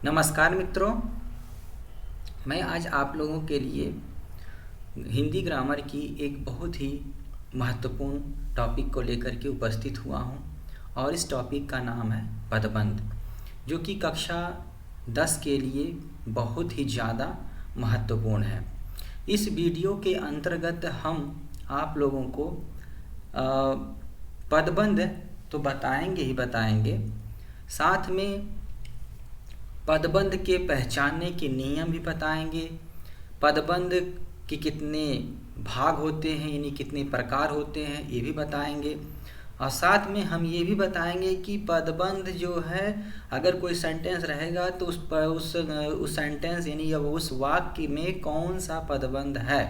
नमस्कार मित्रों, मैं आज आप लोगों के लिए हिंदी ग्रामर की एक बहुत ही महत्वपूर्ण टॉपिक को लेकर के उपस्थित हुआ हूं और इस टॉपिक का नाम है पदबंध, जो कि कक्षा 10 के लिए बहुत ही ज़्यादा महत्वपूर्ण है। इस वीडियो के अंतर्गत हम आप लोगों को पदबंध तो बताएंगे ही बताएंगे, साथ में पदबंध के पहचानने के नियम भी बताएंगे। पदबंध के कितने भाग होते हैं, यानी कितने प्रकार होते हैं, ये भी बताएंगे। और साथ में हम ये भी बताएंगे कि पदबंध जो है, अगर कोई सेंटेंस रहेगा तो उस सेंटेंस यानी उस वाक्य में कौन सा पदबंध है।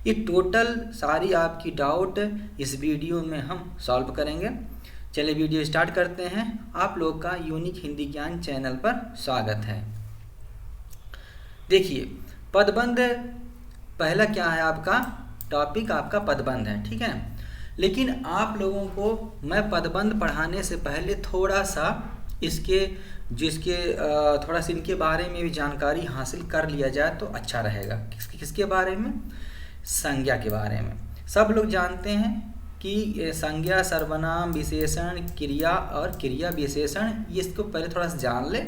ये टोटल सारी आपकी डाउट इस वीडियो में हम सॉल्व करेंगे। चलिए वीडियो स्टार्ट करते हैं। आप लोग का यूनिक हिंदी ज्ञान चैनल पर स्वागत है। देखिए, पदबंध पहला क्या है, आपका टॉपिक आपका पदबंध है, ठीक है। लेकिन आप लोगों को मैं पदबंध पढ़ाने से पहले थोड़ा सा थोड़ा सा इनके बारे में भी जानकारी हासिल कर लिया जाए तो अच्छा रहेगा। किसके बारे में? संज्ञा के बारे में। सब लोग जानते हैं कि संज्ञा, सर्वनाम, विशेषण, क्रिया और क्रिया विशेषण, ये इसको पहले थोड़ा सा जान ले,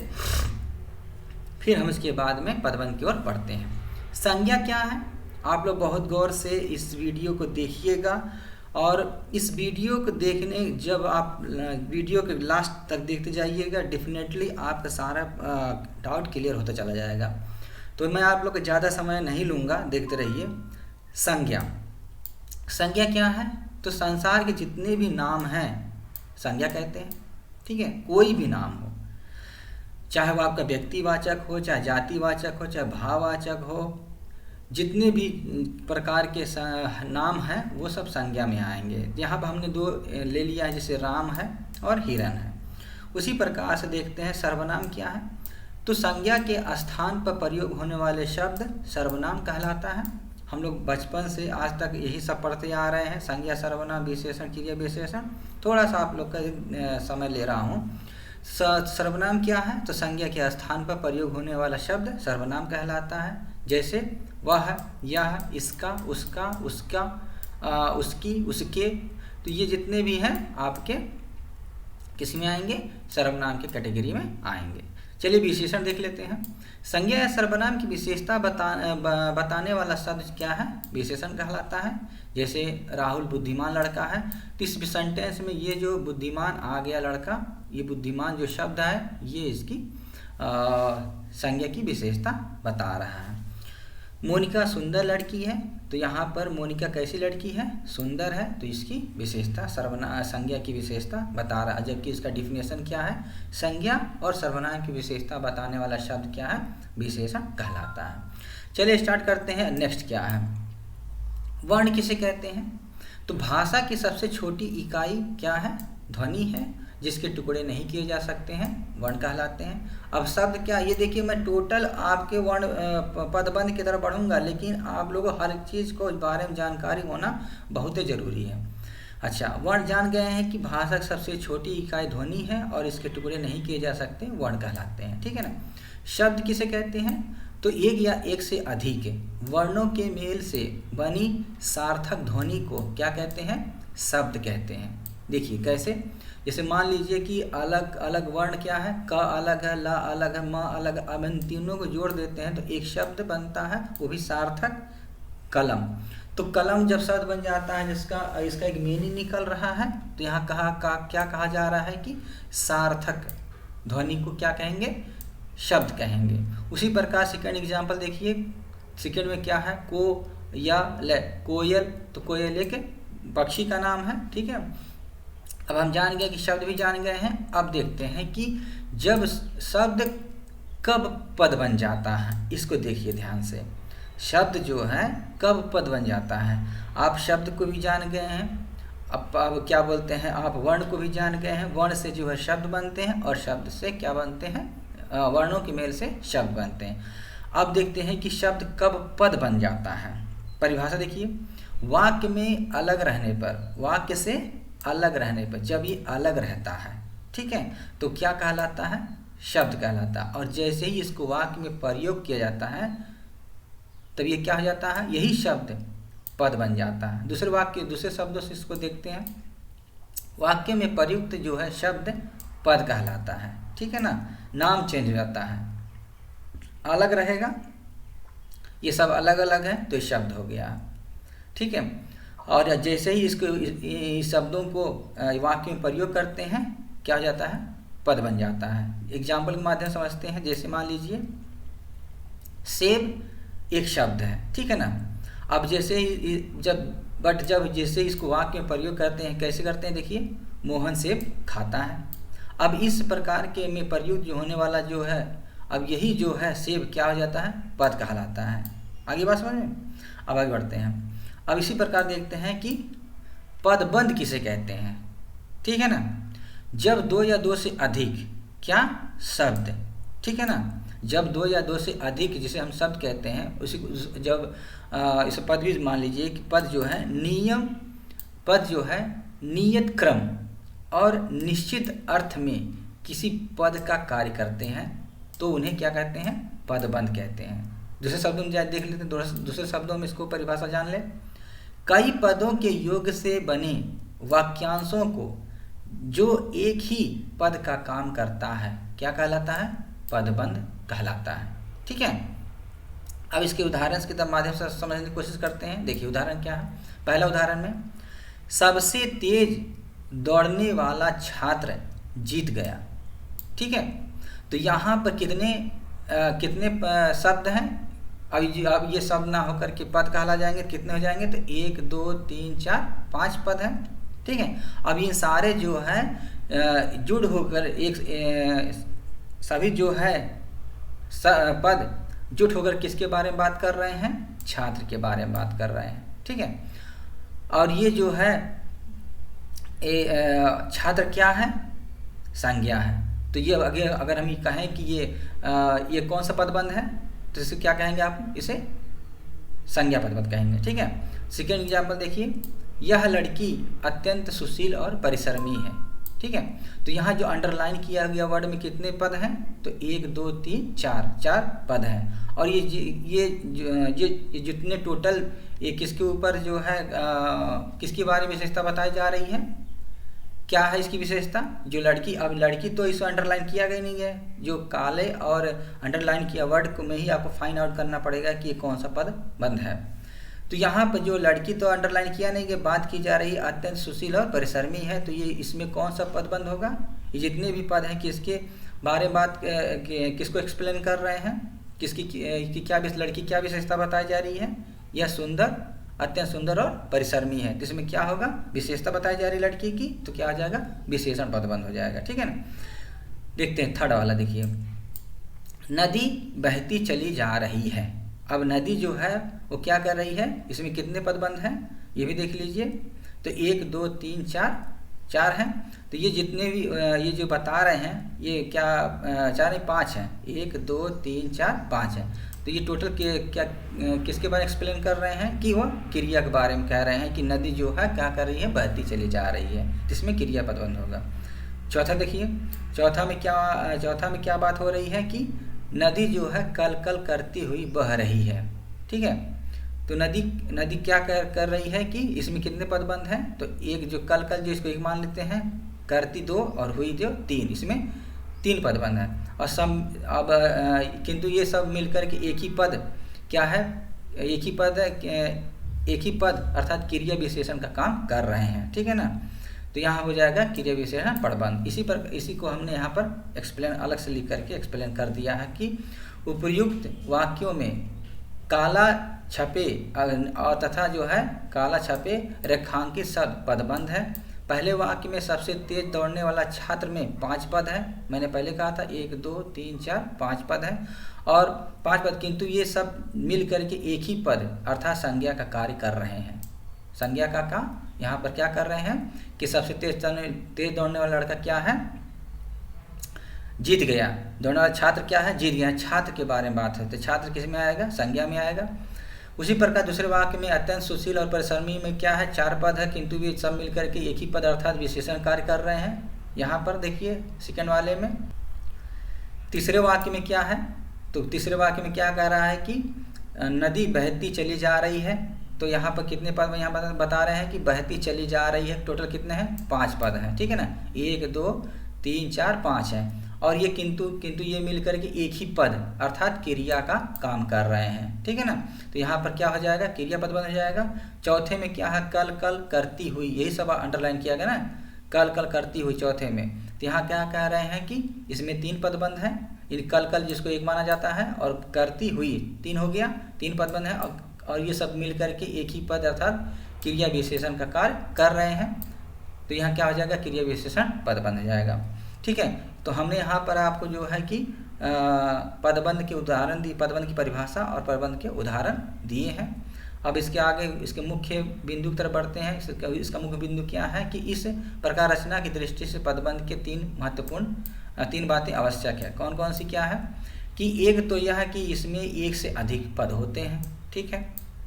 फिर हम इसके बाद में पदबंध की ओर बढ़ते हैं। संज्ञा क्या है, आप लोग बहुत गौर से इस वीडियो को देखिएगा और इस वीडियो को देखने, जब आप वीडियो के लास्ट तक देखते जाइएगा, डेफिनेटली आपका सारा डाउट क्लियर होता चला जाएगा। तो मैं आप लोग को ज़्यादा समय नहीं लूँगा, देखते रहिए। संज्ञा क्या है? तो संसार के जितने भी नाम हैं संज्ञा कहते हैं, ठीक है। कोई भी नाम हो, चाहे वो आपका व्यक्तिवाचक हो, चाहे जातिवाचक हो, चाहे भाववाचक हो, जितने भी प्रकार के नाम हैं वो सब संज्ञा में आएंगे। यहाँ पर हमने दो ले लिया है, जैसे राम है और हिरण है। उसी प्रकार से देखते हैं सर्वनाम क्या है। तो संज्ञा के स्थान पर प्रयोग होने वाले शब्द सर्वनाम कहलाता है। हम लोग बचपन से आज तक यही सब पढ़ते आ रहे हैं, संज्ञा, सर्वनाम, विशेषण, क्रिया विशेषण। थोड़ा सा आप लोग का समय ले रहा हूँ। सर्वनाम क्या है? तो संज्ञा के स्थान पर प्रयोग होने वाला शब्द सर्वनाम कहलाता है। जैसे वह, यह, इसका, उसका, उसका, उसकी, उसके, तो ये जितने भी हैं आपके किस में आएंगे? सर्वनाम के कैटेगरी में आएंगे। चलिए विशेषण देख लेते हैं। संज्ञा या सर्वनाम की विशेषता बताने वाला शब्द क्या है? विशेषण कहलाता है। जैसे राहुल बुद्धिमान लड़का है, तो इस सेंटेंस में ये जो बुद्धिमान आ गया लड़का, ये बुद्धिमान जो शब्द है, ये इसकी संज्ञा की विशेषता बता रहा है। मोनिका सुंदर लड़की है, तो यहाँ पर मोनिका कैसी लड़की है? सुंदर है, तो इसकी विशेषता संज्ञा की विशेषता बता रहा है। जबकि इसका डिफिनेशन क्या है? संज्ञा और सर्वनाम की विशेषता बताने वाला शब्द क्या है? विशेषण कहलाता है। चलिए स्टार्ट करते हैं। नेक्स्ट क्या है? वर्ण किसे कहते हैं? तो भाषा की सबसे छोटी इकाई क्या है? ध्वनि है, जिसके टुकड़े नहीं किए जा सकते हैं, वर्ण कहलाते हैं। अब शब्द क्या? ये देखिए, मैं टोटल आपके वर्ण पदबंध की तरफ बढ़ूंगा, लेकिन आप लोगों को हर एक चीज़ को इस बारे में जानकारी होना बहुत ही ज़रूरी है। अच्छा, वर्ण जान गए हैं कि भाषा की सबसे छोटी इकाई ध्वनि है और इसके टुकड़े नहीं किए जा सकते, वर्ण कहलाते हैं, ठीक है ना। शब्द किसे कहते हैं? तो एक या एक से अधिक वर्णों के मेल से बनी सार्थक ध्वनि को क्या कहते हैं? शब्द कहते हैं। देखिए कैसे, जैसे मान लीजिए कि अलग अलग वर्ण क्या है? क अलग है, ल अलग है, म अलग, अब इन तीनों को जोड़ देते हैं तो एक शब्द बनता है, वो भी सार्थक, कलम। तो कलम जब शब्द बन जाता है, जिसका इसका एक मीनिंग निकल रहा है, तो यहाँ क्या कहा जा रहा है कि सार्थक ध्वनि को क्या कहेंगे? शब्द कहेंगे। उसी प्रकार सेकंड एग्जाम्पल देखिए। सेकंड में क्या है? को या ले, कोयल, तो कोयल एक पक्षी का नाम है, ठीक है। अब हम जान गए कि शब्द भी जान गए हैं। अब देखते हैं कि जब शब्द कब पद बन जाता है, इसको देखिए ध्यान से। शब्द जो है कब पद बन जाता है। आप शब्द को भी जान गए हैं, अब क्या बोलते हैं, आप वर्ण को भी जान गए हैं। वर्ण से जो है शब्द बनते हैं और शब्द से क्या बनते हैं? वर्णों के मेल से शब्द बनते हैं। अब देखते हैं कि शब्द कब पद बन जाता है। परिभाषा देखिए, वाक्य में अलग रहने पर, वाक्य से अलग रहने पर, जब ये अलग रहता है, ठीक है, तो क्या कहलाता है? शब्द कहलाता है। और जैसे ही इसको वाक्य में प्रयोग किया जाता है तब ये क्या हो जाता है, यही शब्द पद बन जाता है। दूसरे शब्दों से इसको देखते हैं, वाक्य में प्रयुक्त जो है शब्द पद कहलाता है, ठीक है ना। नाम चेंज हो जाता है, अलग रहेगा, ये सब अलग अलग है तो ये शब्द हो गया, ठीक है। और जैसे ही इस शब्दों को वाक्य में प्रयोग करते हैं क्या हो जाता है, पद बन जाता है। एग्जाम्पल के माध्यम से समझते हैं। जैसे मान लीजिए सेब एक शब्द है, ठीक है ना। अब जैसे ही जब जैसे इसको वाक्य में प्रयोग करते हैं, कैसे करते हैं देखिए, मोहन सेब खाता है। अब इस प्रकार के में प्रयुक्त जो होने वाला जो है, अब यही जो है सेब क्या हो जाता है, पद कहलाता है। आगे बात समझ में, अब आगे बढ़ते हैं। अब इसी प्रकार देखते हैं कि पदबंध किसे कहते हैं, ठीक है ना। जब दो या दो से अधिक क्या शब्द, ठीक है ना, जब दो या दो से अधिक जिसे हम शब्द कहते हैं, उसी जब इसे पद भी मान लीजिए कि पद जो है नियत क्रम और निश्चित अर्थ में किसी पद का कार्य करते हैं तो उन्हें क्या कहते हैं, पदबंध कहते हैं। दूसरे शब्दों में देख लेते हैं, दूसरे शब्दों में इसको परिभाषा जान ले। कई पदों के योग से बने वाक्यांशों को जो एक ही पद का काम करता है क्या कहलाता है, पदबंध कहलाता है, ठीक है। अब इसके उदाहरण के माध्यम से समझने की कोशिश करते हैं। देखिए उदाहरण क्या है। पहला उदाहरण में सबसे तेज दौड़ने वाला छात्र जीत गया, ठीक है। तो यहाँ पर कितने शब्द हैं। अब ये शब्द ना होकर के पद कहला जाएंगे, कितने हो जाएंगे, तो 1 2 3 4 5 पद हैं, ठीक है। अब ये सारे जो है जुड़ होकर सभी जो है पद जुट होकर किसके बारे में बात कर रहे हैं, छात्र के बारे में बात कर रहे हैं, ठीक है। और ये जो है छात्र क्या है, संज्ञा है। तो ये अगर हम ये कहें कि ये कौन सा पदबंध है तो इसे क्या कहेंगे आप, इसे संज्ञा पदबंध कहेंगे, ठीक है। सेकेंड एग्जाम्पल देखिए, यह लड़की अत्यंत सुशील और परिश्रमी है, ठीक है। तो यहाँ जो अंडरलाइन किया गया वर्ड में कितने पद हैं, तो 1 2 3 4 पद हैं। और ये जितने टोटल ये किसके ऊपर जो है किसके बारे में विशेषता बताई जा रही है, क्या है इसकी विशेषता, जो लड़की। अब लड़की तो इसे अंडरलाइन किया गया नहीं है, जो काले और अंडरलाइन किया वर्ड को में ही आपको फाइंड आउट करना पड़ेगा कि ये कौन सा पद बंद है। तो यहाँ पर जो लड़की तो अंडरलाइन किया नहीं, कि बात की जा रही अत्यंत सुशील और परिश्रमी है, तो ये इसमें कौन सा पद बंद होगा, ये जितने भी पद हैं किसके बारे में बात किसको एक्सप्लेन कर रहे हैं, किसकी क्या लड़की क्या विशेषता बताई जा रही है, यह सुंदर, अत्यंत सुंदर और परिश्रमी है। तो इसमें क्या होगा, विशेषता बताई जा रही लड़की की, तो क्या आ जाएगा, विशेषण पदबंध हो जाएगा, ठीक है ना। देखते हैं थर्ड वाला। देखिए नदी बहती चली जा रही है। अब नदी जो है वो क्या कर रही है, इसमें कितने पदबंध हैं ये भी देख लीजिए। तो 1 2 3 4 हैं। तो ये जितने भी ये जो बता रहे हैं ये क्या 4 नहीं 5 हैं, 1 2 3 4 5 हैं। तो ये टोटल क्या किसके बारे में एक्सप्लेन कर रहे हैं, कि वह क्रिया के बारे में कह रहे हैं कि नदी जो है क्या कर रही है, बहती चली जा रही है, जिसमें क्रिया पदबंध होगा। चौथा देखिए, चौथा में क्या बात हो रही है कि नदी जो है कल कल करती हुई बह रही है, ठीक है। तो नदी क्या कर रही है कि इसमें कितने पदबंध हैं, तो एक जो कल कल जो इसको एक मान लेते हैं, करती 2 और हुई जो 3, इसमें 3 पदबंध हैं। और अब किंतु ये सब मिलकर के एक ही पद क्या है, एक ही पद अर्थात क्रिया विशेषण का काम कर रहे हैं, ठीक है ना। तो यहाँ हो जाएगा क्रिया विशेषण पदबंध। इसी को हमने यहाँ पर एक्सप्लेन अलग से लिख करके एक्सप्लेन कर दिया है कि उपयुक्त वाक्यों में काला छपे और तथा जो है काला छपे रेखांकित शब्द पदबंध है। पहले वाक्य में सबसे तेज दौड़ने वाला छात्र में 5 पद है, मैंने पहले कहा था 1 2 3 4 5 पद है और 5 पद, किंतु ये सब मिल करके एक ही पद अर्थात संज्ञा का कार्य कर रहे हैं। संज्ञा का यहाँ पर क्या कर रहे हैं कि सबसे तेज दौड़ने वाला लड़का क्या है, जीत गया। दौड़ने वाला छात्र क्या है, जीत गया। छात्र के बारे में बात है तो छात्र किस में आएगा, संज्ञा में आएगा। उसी प्रकार दूसरे वाक्य में अत्यंत सुशील और परिश्रमी में क्या है, 4 पद है, किंतु ये सब मिलकर के एक ही पद अर्थात विशेषण कार्य कर रहे हैं। यहाँ पर देखिए सेकंड वाले में तीसरे वाक्य में क्या है, तो तीसरे वाक्य में क्या कह रहा है कि नदी बहती चली जा रही है। तो यहाँ पर कितने पद यहाँ पर बता रहे हैं कि बहती चली जा रही है, टोटल कितने हैं, 5 पद हैं, ठीक है ना, 1 2 3 4 5 हैं। और ये किंतु ये मिलकर के एक ही पद अर्थात क्रिया का काम कर रहे हैं, ठीक है ना। तो यहाँ पर क्या हो जाएगा, क्रिया पद बन जाएगा। चौथे में क्या है, कल कल करती हुई, यही सब अंडरलाइन किया गया ना, कल कल करती हुई चौथे में। तो यहाँ क्या कह रहे हैं कि इसमें 3 पदबंध हैं, कल कल जिसको एक माना जाता है और करती हुई 3 हो गया, 3 पदबंध हैं और ये सब मिल करके एक ही पद अर्थात क्रिया विशेषण का कार्य कर रहे हैं। तो यहाँ क्या हो जाएगा, क्रिया विशेषण पदबंध हो जाएगा, ठीक है। तो हमने यहाँ पर आपको जो है कि पदबंध के उदाहरण दी, पदबंध की परिभाषा और पदबंध के उदाहरण दिए हैं। अब इसके आगे इसके मुख्य बिंदु की तरफ बढ़ते हैं। इसका मुख्य बिंदु क्या है कि इस प्रकार रचना की दृष्टि से पदबंध के 3 महत्वपूर्ण 3 बातें आवश्यक है। कौन कौन सी क्या है कि एक तो यह है कि इसमें 1 से अधिक पद होते हैं, ठीक है,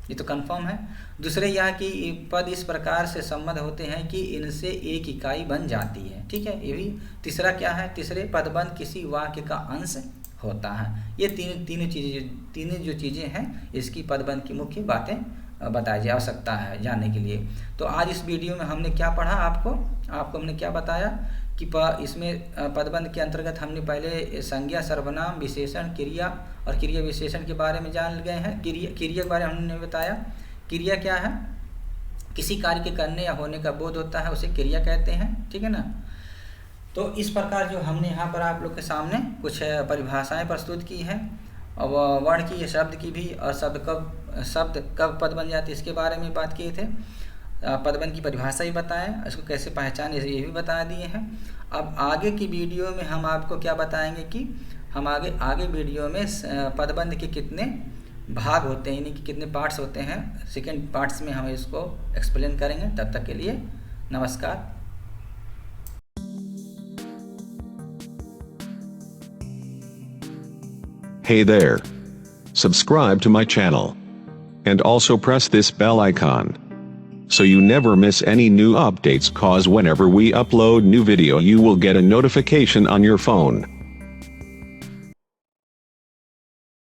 ये तो कंफर्म है। दूसरे यह कि पद इस प्रकार से संबद्ध होते हैं कि इनसे एक इकाई बन जाती है, ठीक है, ये भी। तीसरा क्या है, तीसरे पदबंध किसी वाक्य का अंश होता है। ये तीन जो चीज़ें हैं इसकी पदबंध की मुख्य बातें बताई जा सकता है जानने के लिए। तो आज इस वीडियो में हमने क्या पढ़ा, आपको हमने क्या बताया कि इसमें पदबंध के अंतर्गत हमने पहले संज्ञा, सर्वनाम, विशेषण, क्रिया और क्रिया विशेषण के बारे में जान गए हैं। क्रिया के बारे में हमने बताया, क्रिया क्या है, किसी कार्य के करने या होने का बोध होता है, उसे क्रिया कहते हैं, ठीक है ना। तो इस प्रकार जो हमने यहाँ पर आप लोग के सामने कुछ परिभाषाएं प्रस्तुत की हैं, और वर्ण की, या शब्द की भी, और शब्द कब पद बन जाती है इसके बारे में बात किए थे। पदबंध की परिभाषा ही बताएं, इसको कैसे पहचाने ये भी बता दिए हैं। अब आगे की वीडियो में हम आपको क्या बताएंगे कि हम आगे वीडियो में पदबंध के कितने भाग होते हैं, यानी कि कितने पार्ट्स होते हैं, सेकेंड पार्ट्स में हम इसको एक्सप्लेन करेंगे। तब तक के लिए नमस्कार। Hey there. Subscribe to my channel. And also press this bell icon, so you never miss any new updates, cause whenever we upload new video you will get a notification on your phone.